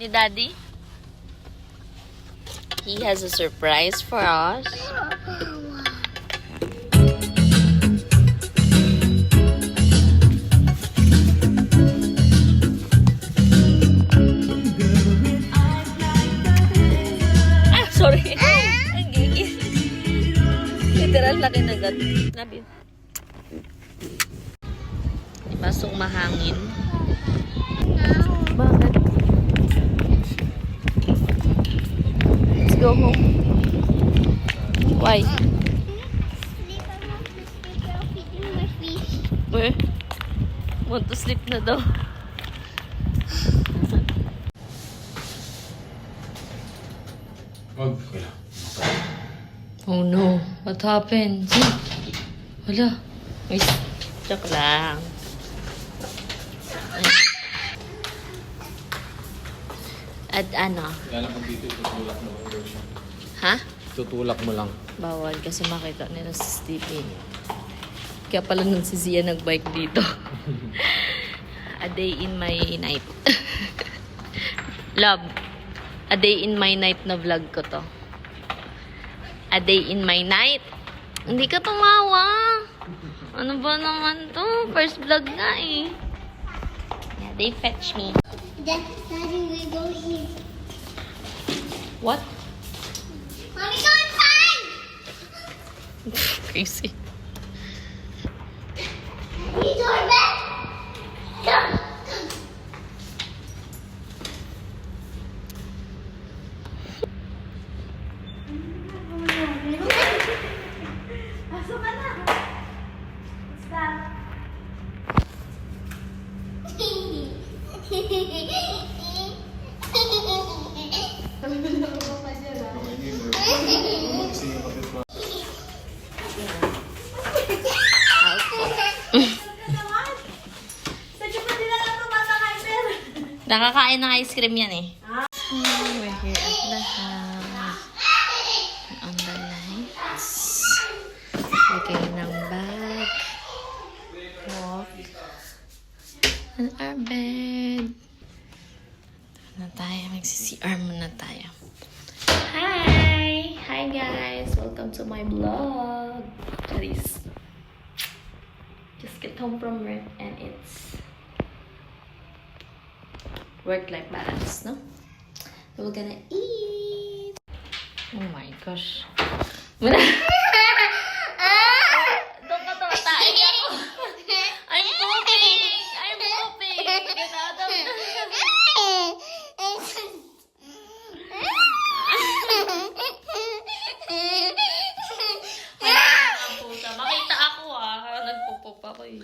Daddy, he has a surprise for us. Sorry. Ang gigil. Literal na kinagat. Love you. Ipasok mahangin. Bakit? Let's go home. Why? Eh? Want to sleep na daw. Oh no, what happened? Wala. Wait, joke lang. At ano? Kaya lang dito, tutulak mo lang siya. Ha? Tutulak mo lang. Bawal kasi makita nila sa sleeping. Kaya pala nung si Zia nagbike dito. A day in my night. Love. A day in my night na vlog ko to. A day in my night. Hindi ka tumawa. Ano ba naman to? First vlog nga eh. Yeah, they fetch me. Daddy, we go here. What? Mommy, go inside! Crazy. Need your bed! Come! Pasok ka na! Stop! Nakakain ng ice cream yan eh. We're here at the house. On the lights. Lagay ng bag. Walk. On our bed. Ito na tayo. Magsi-CR muna tayo. Hi! Hi guys! Welcome to my vlog. Charis. Just get home from work and it's work-life balance, no? So we're gonna eat. Oh my gosh. Muna. Doon ka tumatain ako. I'm pooping! I'm pooping! Get out of puta. Makita ako ah. Nagpupop ako eh.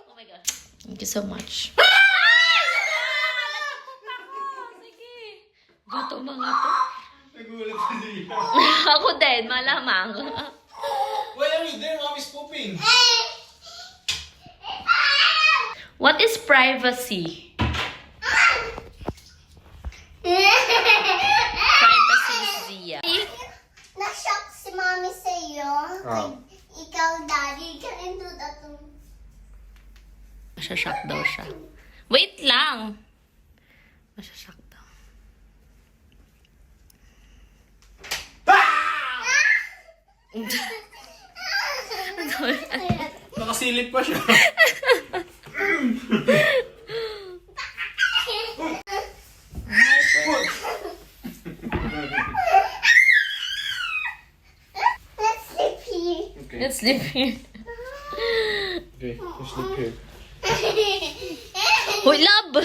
Oh my gosh. Thank you so much. Sige. Guto mga to. Nagulat si Zia. Ako din, malamang. Why are you there? Mommy's pooping. What is privacy? Privacy is Zia. Na-shock si mommy sa'yo. Ikaw, daddy, you can do that too. Masashock daw siya. Wait lang. Masashock daw. Nakasilip pa siya. Let's sleep here. Okay. Let's sleep here. Okay, let's sleep here. Hoy, love!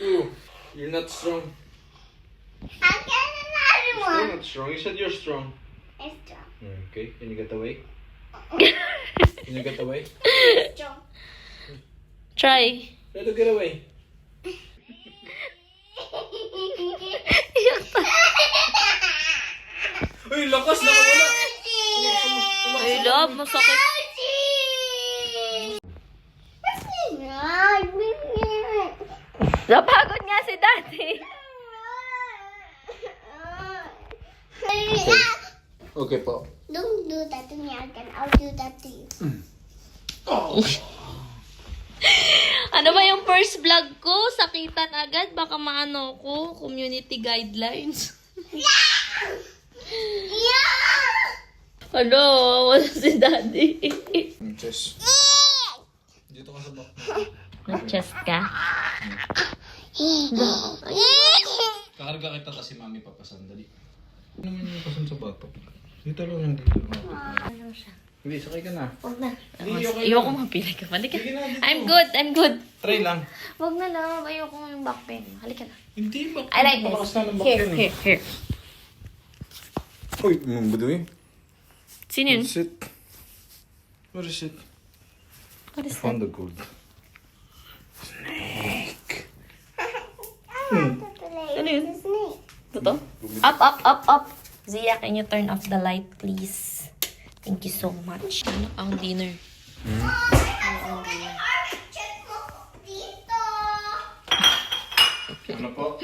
Ooh, you're not strong. I'll get another You're one. not strong. You said you're strong. It's strong. Okay, can you get away? Can you get away? Strong. Try. Try to get away. Uy, lakas na wala. Ay, love, masakit. Napagod nga si daddy. Okay po. Don't do that to me again. I'll do that to you. Ano ba yung first vlog ko? Sakitan agad. Baka maano ko. Community guidelines. Hello, wala si daddy. Chess. Dito ka sa back. Nag-chest ka? Kakarga kita kasi mami papasandali. Ano naman yung pasan sa batok? Dito lang yung dito. Ano siya? Hindi, sakay ka na. Huwag na. Hindi, okay Ayoko lang. mapili ka. Halika. Sige na, dito. I'm good. I'm good. Try lang. Huwag na lang. Ayoko yung back pain. Halika na. Hindi ba? I like Malakas this. na ng back Here, yun eh. here, here. Uy, baduy. Sino yun? What's it? What is it? What I is that? found the gold. Snake. Ano yun? Ito? Up, up, up, up. Zia, can you turn off the light, please? Thank you so much. Ano ang dinner? Ano po?